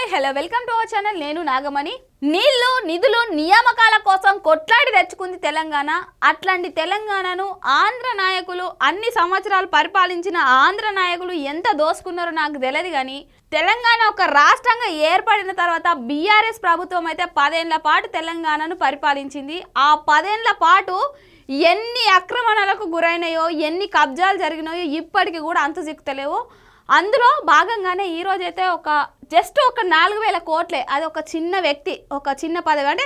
Hi hello welcome to our channel. నేను నాగమణి. నీళ్లు నిధులు నియామకాల కోసం కొట్లాడి తెచ్చుకుంది తెలంగాణ. అట్లాంటి తెలంగాణను ఆంధ్ర నాయకులు అన్ని సంవత్సరాలు పరిపాలించిన ఆంధ్ర నాయకులు ఎంత దోసుకున్నారో నాకు తెలియదు. కానీ తెలంగాణ ఒక రాష్ట్రంగా ఏర్పడిన తర్వాత బీఆర్ఎస్ ప్రభుత్వం అయితే 10 ఏళ్ల పాటు తెలంగాణను పరిపాలించింది. ఆ 10 ఏళ్ల పాటు ఎన్ని ఆక్రమణలకు గురైనాయో, ఎన్ని కబ్జాలు జరిగినాయో ఇప్పటికీ కూడా అంతు చిక్కుతలేవు. అందులో భాగంగానే ఈరోజైతే జస్ట్ ఒక 4000 కోట్లే, అది ఒక చిన్న వ్యక్తి, ఒక చిన్న పదవి, అంటే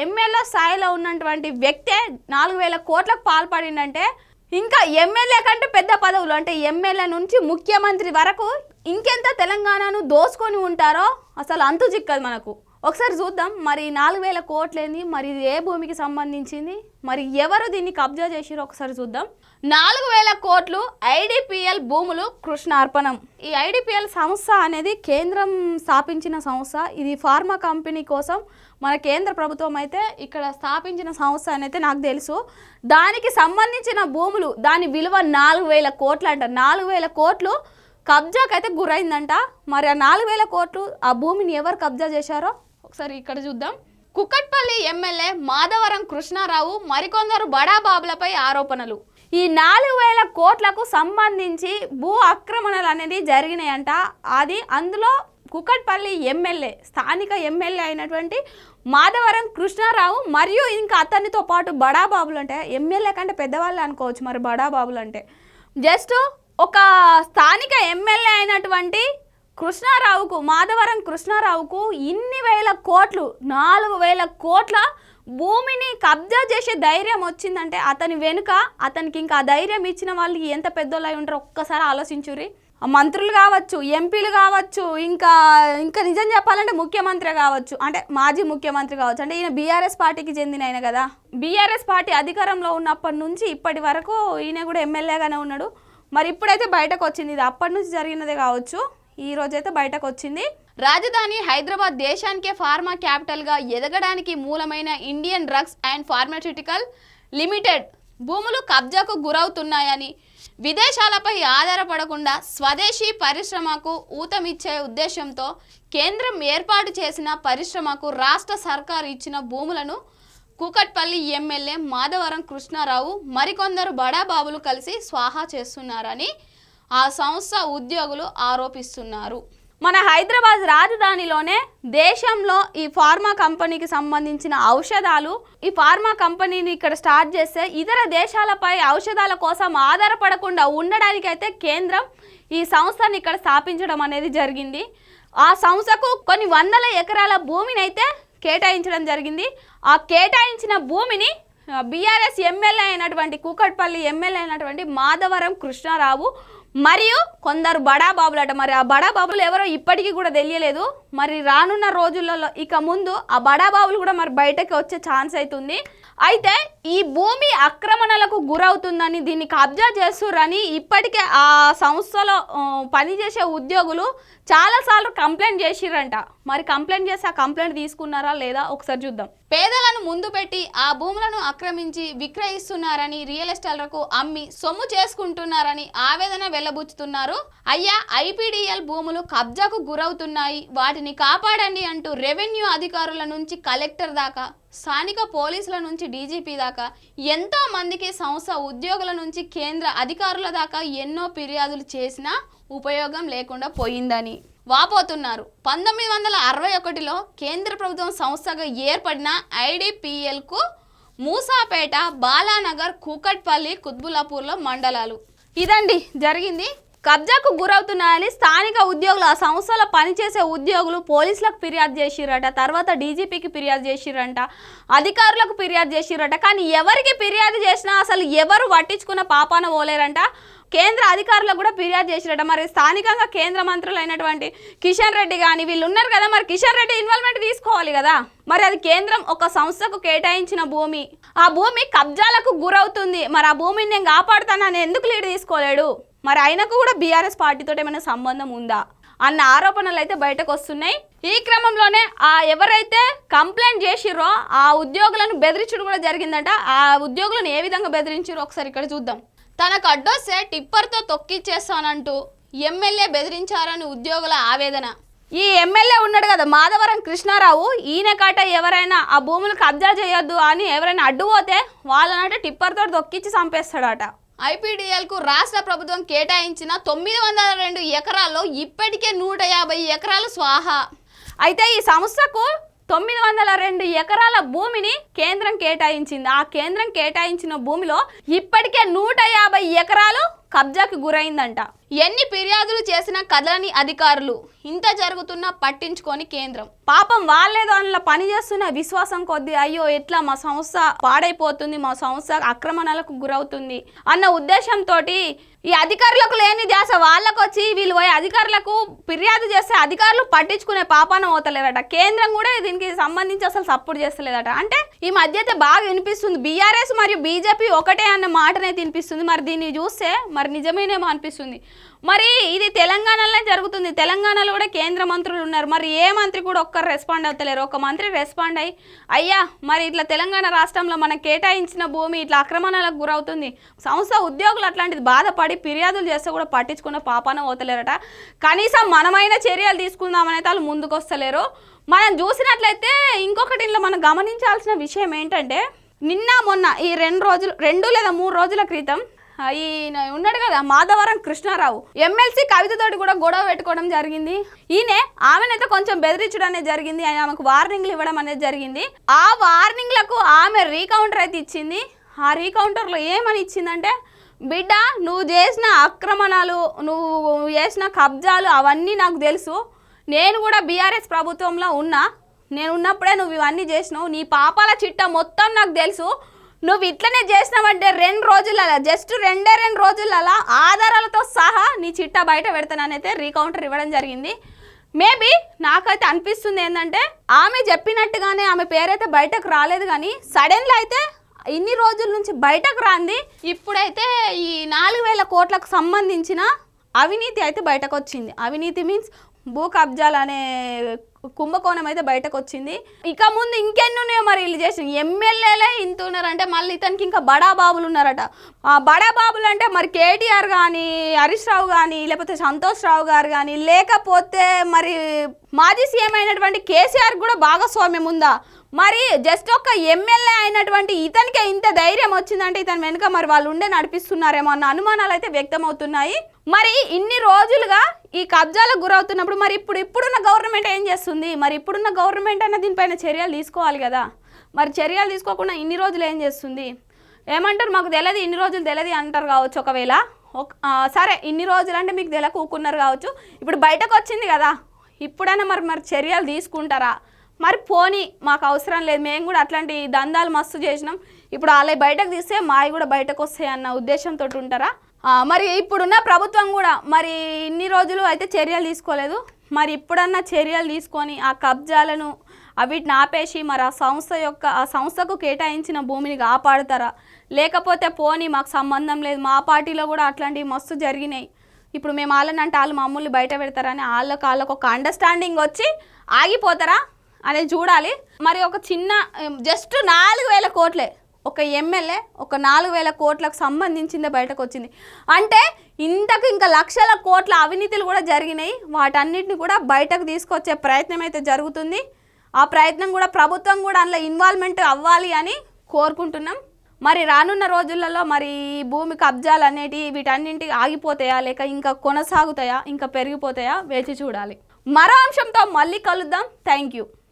ఎమ్మెల్యే స్థాయిలో ఉన్నటువంటి వ్యక్తే 4000 కోట్లకు పాల్పడిందంటే ఇంకా ఎమ్మెల్యే కంటే పెద్ద పదవులు, అంటే ఎమ్మెల్యే నుంచి ముఖ్యమంత్రి వరకు ఇంకెంత తెలంగాణను దోసుకొని ఉంటారో అసలు అంతు చిక్కదు మనకు. ఒకసారి చూద్దాం మరి 4000 కోట్లేంది, మరి ఏ భూమికి సంబంధించింది, మరి ఎవరు దీన్ని కబ్జా చేసిరో ఒకసారి చూద్దాం. 4000 కోట్లు ఐడిపిఎల్ భూములు కృష్ణార్పణం. ఈ ఐడిపిఎల్ సంస్థ అనేది కేంద్రం స్థాపించిన సంస్థ. ఇది ఫార్మా కంపెనీ కోసం మన కేంద్ర ప్రభుత్వం అయితే ఇక్కడ స్థాపించిన సంస్థ అనేది నాకు తెలుసు. దానికి సంబంధించిన భూములు, దాని విలువ 4000 కోట్లు అంట. 4000 కోట్లు కబ్జాకి అయితే గురైందంట. మరి ఆ 4000 కోట్లు ఆ భూమిని ఎవరు కబ్జా చేశారో ఒకసారి ఇక్కడ చూద్దాం. కుకట్పల్లి ఎమ్మెల్యే మాధవరం కృష్ణారావు మరికొందరు బడాబాబులపై ఆరోపణలు. ఈ 4000 కోట్లకు సంబంధించి భూ ఆక్రమణలు అనేది జరిగినాయంట. అందులో కుకట్పల్లి ఎమ్మెల్యే, స్థానిక ఎమ్మెల్యే అయినటువంటి మాధవరం కృష్ణారావు మరియు ఇంకా అతనితో పాటు బడాబాబులు, అంటే ఎమ్మెల్యే కంటే పెద్దవాళ్ళు అనుకోవచ్చు. మరి బడాబాబులు అంటే జస్ట్ ఒక స్థానిక ఎమ్మెల్యే అయినటువంటి కృష్ణారావుకు, మాధవరం కృష్ణారావుకు ఇన్ని వేల కోట్లు, 4000 కోట్ల భూమిని కబ్జా చేసే ధైర్యం వచ్చిందంటే అతని వెనుక, అతనికి ఇంకా ధైర్యం ఇచ్చిన వాళ్ళు ఎంత పెద్దోళ్ళు అయి ఉంటారో ఒక్కసారి ఆలోచించుర్రి. మంత్రులు కావచ్చు, ఎంపీలు కావచ్చు, ఇంకా నిజం చెప్పాలంటే ముఖ్యమంత్రి కావచ్చు, అంటే మాజీ ముఖ్యమంత్రి కావచ్చు. అంటే ఈయన బీఆర్ఎస్ పార్టీకి చెందిన ఆయన కదా. బీఆర్ఎస్ పార్టీ అధికారంలో ఉన్నప్పటి నుంచి ఇప్పటి వరకు ఈయన కూడా ఎమ్మెల్యేగానే ఉన్నాడు. మరి ఇప్పుడైతే బయటకు వచ్చింది, ఇది అప్పటి నుంచి జరిగినదే కావచ్చు, ఈ రోజైతే బయటకు వచ్చింది. రాజధాని హైదరాబాద్ దేశానికే ఫార్మా క్యాపిటల్గా ఎదగడానికి మూలమైన Indian drugs and pharmaceutical limited భూములు కబ్జాకు గురవుతున్నాయని, విదేశాలపై ఆధారపడకుండా స్వదేశీ పరిశ్రమకు ఊతమిచ్చే ఉద్దేశంతో కేంద్రం ఏర్పాటు చేసిన పరిశ్రమకు రాష్ట్ర సర్కారు ఇచ్చిన భూములను కూకట్పల్లి ఎమ్మెల్యే మాధవరం కృష్ణారావు మరికొందరు బడాబాబులు కలిసి స్వాహా చేస్తున్నారని ఆ సంస్థ ఉద్యోగులు ఆరోపిస్తున్నారు. మన హైదరాబాద్ రాజధానిలోనే దేశంలో ఈ ఫార్మా కంపెనీకి సంబంధించిన ఔషధాలు, ఈ ఫార్మా కంపెనీని ఇక్కడ స్టార్ట్ చేస్తే ఇతర దేశాలపై ఔషధాల కోసం ఆధారపడకుండా ఉండడానికైతే కేంద్రం ఈ సంస్థని ఇక్కడ స్థాపించడం అనేది జరిగింది. ఆ సంస్థకు కొన్ని వందల ఎకరాల భూమిని అయితే కేటాయించడం జరిగింది. ఆ కేటాయించిన భూమిని బీఆర్ఎస్ ఎమ్మెల్యే అయినటువంటి కూకట్పల్లి ఎమ్మెల్యే అయినటువంటి మాధవరం కృష్ణారావు మరియు కొందరు బడాబాబులట. మరి ఆ బడాబాబులు ఎవరో ఇప్పటికీ కూడా తెలియలేదు. మరి రానున్న రోజులలో ఇక ముందు ఆ బడాబాబులు కూడా మరి బయటకు వచ్చే ఛాన్స్ అవుతుంది. అయితే ఈ భూమి ఆక్రమణలకు గురవుతుందని, దీన్ని కబ్జా చేస్తురని ఇప్పటికే ఆ సంస్థలో పనిచేసే ఉద్యోగులు చాలాసార్లు కంప్లైంట్ చేసిరంట. మరి కంప్లైంట్ చేసి ఆ కంప్లైంట్ తీసుకున్నారా లేదా ఒకసారి చూద్దాం. పేదలను ముందు పెట్టి ఆ భూములను ఆక్రమించి విక్రయిస్తున్నారని, రియల్ ఎస్టేట్లకు అమ్మి సొమ్ము చేసుకుంటున్నారని ఆవేదన వెల్లబుచ్చుతున్నారు. అయ్యా, ఐపీడీఎల్ భూములు కబ్జాకు గురవుతున్నాయి, వాటిని కాపాడండి అంటూ రెవెన్యూ అధికారుల నుంచి కలెక్టర్ దాకా, స్థానిక పోలీసుల నుంచి డీజీపీ దాకా, ఎంతో మందికి సంస్థ ఉద్యోగుల నుంచి కేంద్ర అధికారుల దాకా ఎన్నో ఫిర్యాదులు చేసినా ఉపయోగం లేకుండా పోయిందని వాపోతున్నారు. 1961లో కేంద్ర ప్రభుత్వం సంస్థగా ఏర్పడిన ఐడిపిఎల్కు మూసాపేట, బాలానగర్, కూకట్పల్లి, కుత్బుల్లాపూర్లో మండలాలు. ఇదండి జరిగింది. కబ్జాకు గురవుతున్నాయని స్థానిక ఉద్యోగులు, ఆ సంస్థలో పనిచేసే ఉద్యోగులు పోలీసులకు ఫిర్యాదు చేసిరట, తర్వాత డీజీపీకి ఫిర్యాదు చేసిరంట, అధికారులకు ఫిర్యాదు చేసిరట. కానీ ఎవరికి ఫిర్యాదు చేసినా అసలు ఎవరు పట్టించుకున్న పాపాన పోలేరంట. కేంద్ర అధికారులకు కూడా ఫిర్యాదు చేసిరట. మరి స్థానికంగా కేంద్ర మంత్రులు అయినటువంటి కిషన్ రెడ్డి కానీ వీళ్ళు ఉన్నారు కదా, మరి కిషన్ రెడ్డి ఇన్వాల్వ్మెంట్ తీసుకోవాలి కదా. మరి అది కేంద్రం ఒక సంస్థకు కేటాయించిన భూమి, ఆ భూమి కబ్జాలకు గురవుతుంది, మరి ఆ భూమిని నేను కాపాడుతానని ఎందుకు లీడ్ తీసుకోలేడు? మరి ఆయనకు కూడా బీఆర్ఎస్ పార్టీతో ఏమైనా సంబంధం ఉందా అన్న ఆరోపణలు అయితే బయటకు వస్తున్నాయి. ఈ క్రమంలోనే ఎవరైతే కంప్లైంట్ చేసిరో ఆ ఉద్యోగులను బెదిరించడం కూడా జరిగిందట. ఆ ఉద్యోగులను ఏ విధంగా బెదిరించారో ఒకసారి ఇక్కడ చూద్దాం. తనకు అడ్డొస్తే టిప్పర్తో తొక్కిచ్చేస్తానంటూ ఎమ్మెల్యే బెదిరించారని ఉద్యోగుల ఆవేదన. ఈ ఎమ్మెల్యే ఉన్నాడు కదా మాధవరం కృష్ణారావు, ఈయన కాట ఎవరైనా ఆ భూములు కబ్జా చేయొద్దు అని ఎవరైనా అడ్డుపోతే వాళ్ళనంటే టిప్పర్తో దొక్కించి చంపేస్తాడట. ఐపీడీఎల్కు రాష్ట్ర ప్రభుత్వం కేటాయించిన 902 ఎకరాల్లో ఇప్పటికే 150 ఎకరాలు స్వాహా. అయితే ఈ సంస్థకు 902 ఎకరాల భూమిని కేంద్రం కేటాయించింది. ఆ కేంద్రం కేటాయించిన భూమిలో ఇప్పటికే 150 ఎకరాలు కబ్జాకి గురైందంట. ఎన్ని ఫిర్యాదులు చేసినా కదలని అధికారులు, ఇంత జరుగుతున్నా పట్టించుకొని కేంద్రం. పాపం వాళ్ళేదో అందులో పని చేస్తున్న విశ్వాసం కొద్దీ అయ్యో ఎట్లా మా సంస్థ పాడైపోతుంది, మా సంస్థ ఆక్రమణలకు గురవుతుంది అన్న ఉద్దేశంతో ఈ అధికారులకు లేని ధ్యాస వాళ్ళకు వచ్చి వీళ్ళు పోయి అధికారులకు ఫిర్యాదు చేస్తే అధికారులు పట్టించుకునే పాపాన పోతలేదట. కేంద్రం కూడా దీనికి సంబంధించి అసలు సపోర్ట్ చేస్తలేదట. అంటే ఈ మధ్య అయితే బాగా వినిపిస్తుంది బీఆర్ఎస్ మరియు బీజేపీ ఒకటే అన్న మాటనే వినిపిస్తుంది. మరి దీన్ని చూస్తే మరి నిజమేనేమో అనిపిస్తుంది. మరి ఇది తెలంగాణలోనే జరుగుతుంది. తెలంగాణలో కూడా కేంద్ర మంత్రులు ఉన్నారు. మరి ఏ మంత్రి కూడా ఒక్కరు రెస్పాండ్ అవుతలేరు. ఒక మంత్రి రెస్పాండ్ అయ్యి అయ్యా మరి ఇట్లా తెలంగాణ రాష్ట్రంలో మనకు కేటాయించిన భూమి ఇట్లా ఆక్రమణలకు గురవుతుంది, సంస్థ ఉద్యోగులు అట్లాంటిది బాధపడి ఫిర్యాదులు చేస్తే కూడా పట్టించుకున్న పాపాన పోతలేరట. కనీసం మనమైన చర్యలు తీసుకుందామనైతే వాళ్ళు ముందుకు వస్తలేరు. మనం చూసినట్లయితే ఇంకొకటి ఇంట్లో మనం గమనించాల్సిన విషయం ఏంటంటే నిన్న మొన్న ఈ 2 లేదా 3 రోజుల క్రితం ఈయన ఉన్నాడు కదా మాధవరం కృష్ణారావు ఎమ్మెల్సీ కవితతోటి కూడా గొడవ పెట్టుకోవడం జరిగింది. ఆమెనైతే కొంచెం బెదిరించడం అనేది జరిగింది, ఆమెకు వార్నింగ్లు ఇవ్వడం అనేది జరిగింది. ఆ వార్నింగ్లకు ఆమె రీకౌంటర్ అయితే ఇచ్చింది. ఆ రీకౌంటర్లో ఏమని ఇచ్చిందంటే బిడ్డ నువ్వు చేసిన ఆక్రమణలు, నువ్వు చేసిన కబ్జాలు అవన్నీ నాకు తెలుసు. నేను కూడా బీఆర్ఎస్ ప్రభుత్వంలో ఉన్నా, నేను ఉన్నప్పుడే నువ్వు ఇవన్నీ చేసినావు. నీ పాపాల చిట్ట మొత్తం నాకు తెలుసు. నువ్వు ఇట్లనే చేసినావంటే 2 రోజులలో జస్ట్ 2 రోజులలో ఆధారాలతో సహా నీ చిట్టా బయట పెడతానైతే రీకౌంటర్ ఇవ్వడం జరిగింది. మేబీ నాకైతే అనిపిస్తుంది ఏంటంటే ఆమె చెప్పినట్టుగానే ఆమె పేరైతే బయటకు రాలేదు, కానీ సడన్గా అయితే ఇన్ని రోజుల నుంచి బయటకు రాంది. ఇప్పుడైతే ఈ 4000 కోట్లకు సంబంధించిన అవినీతి అయితే బయటకు వచ్చింది. అవినీతి మీన్స్ భూ కబ్జాలు అనే కుంభకోణం అయితే బయటకు వచ్చింది. ఇక ముందు ఇంకెన్ని ఉన్నాయో మరి వీళ్ళు చేసిన ఎమ్మెల్యేలే ఇంత ఉన్నారంటే మళ్ళీ ఇతనికి ఇంకా బడా బాబులు ఉన్నారట. ఆ బడా బాబులు అంటే మరి కేటీఆర్ కానీ, హరీష్ రావు కానీ, లేకపోతే సంతోష్ రావు గారు కానీ, లేకపోతే మరి మాజీ సీఎం అయినటువంటి కేసీఆర్ కూడా భాగస్వామ్యం ఉందా? మరి జస్ట్ ఒక ఎమ్మెల్యే అయినటువంటి ఇతనికే ఇంత ధైర్యం వచ్చిందంటే ఇతని వెనుక మరి వాళ్ళు ఉండే నడిపిస్తున్నారేమో అన్న అనుమానాలు అయితే వ్యక్తమవుతున్నాయి. మరి ఇన్ని రోజులుగా ఈ కబ్జాలకు గురవుతున్నప్పుడు మరి ఇప్పుడున్న గవర్నమెంట్ ఏం చేస్తుంది? మరి ఇప్పుడున్న గవర్నమెంట్ అయినా దీనిపైన చర్యలు తీసుకోవాలి కదా. మరి చర్యలు తీసుకోకుండా ఇన్ని రోజులు ఏం చేస్తుంది? ఏమంటారు మాకు తెలియదు, ఇన్ని రోజులు తెలియదు అంటారు కావచ్చు. ఒకవేళ సరే ఇన్ని రోజులు అంటే మీకు తెలియక ఊకున్నారు కావచ్చు. ఇప్పుడు బయటకు వచ్చింది కదా, ఇప్పుడైనా మరి చర్యలు తీసుకుంటారా? మరి పోనీ మాకు అవసరం లేదు, మేము కూడా అట్లాంటి దందాలు మస్తు చేసినాం, ఇప్పుడు వాళ్ళే బయటకు తీస్తే మావి కూడా బయటకు వస్తాయి అన్న ఉద్దేశంతో ఉంటారా? మరి ఇప్పుడున్న ప్రభుత్వం కూడా మరి ఇన్ని రోజులు అయితే చర్యలు తీసుకోలేదు. మరి ఇప్పుడన్నా చర్యలు తీసుకొని ఆ కబ్జాలను వీటిని ఆపేసి మరి ఆ సంస్థకు కేటాయించిన భూమిని కాపాడుతారా? లేకపోతే పోనీ మాకు సంబంధం లేదు, మా పార్టీలో కూడా అట్లాంటివి మస్తు జరిగినాయి, ఇప్పుడు మేము వాళ్ళనంటే వాళ్ళు మమ్మల్ని బయట పెడతారని వాళ్ళకు ఒక అండర్స్టాండింగ్ వచ్చి ఆగిపోతారా అనేది చూడాలి. మరి ఒక చిన్న జస్ట్ 4000 కోట్లే ఒక ఎమ్మెల్యే ఒక 4000 కోట్లకు సంబంధించిందే బయటకు వచ్చింది అంటే ఇంతకు ఇంకా లక్షల కోట్ల అవినీతులు కూడా జరిగినాయి. వాటన్నిటిని కూడా బయటకు తీసుకొచ్చే ప్రయత్నం అయితే జరుగుతుంది. ఆ ప్రయత్నం కూడా ప్రభుత్వం కూడా అందులో ఇన్వాల్వ్మెంట్ అవ్వాలి అని కోరుకుంటున్నాం. మరి రానున్న రోజులలో మరి భూమి కబ్జాలు అనేటివి వీటన్నింటికి ఆగిపోతాయా లేక ఇంకా కొనసాగుతాయా ఇంకా పెరిగిపోతాయా వేచి చూడాలి. మరో అంశంతో మళ్ళీ కలుద్దాం. Thank you.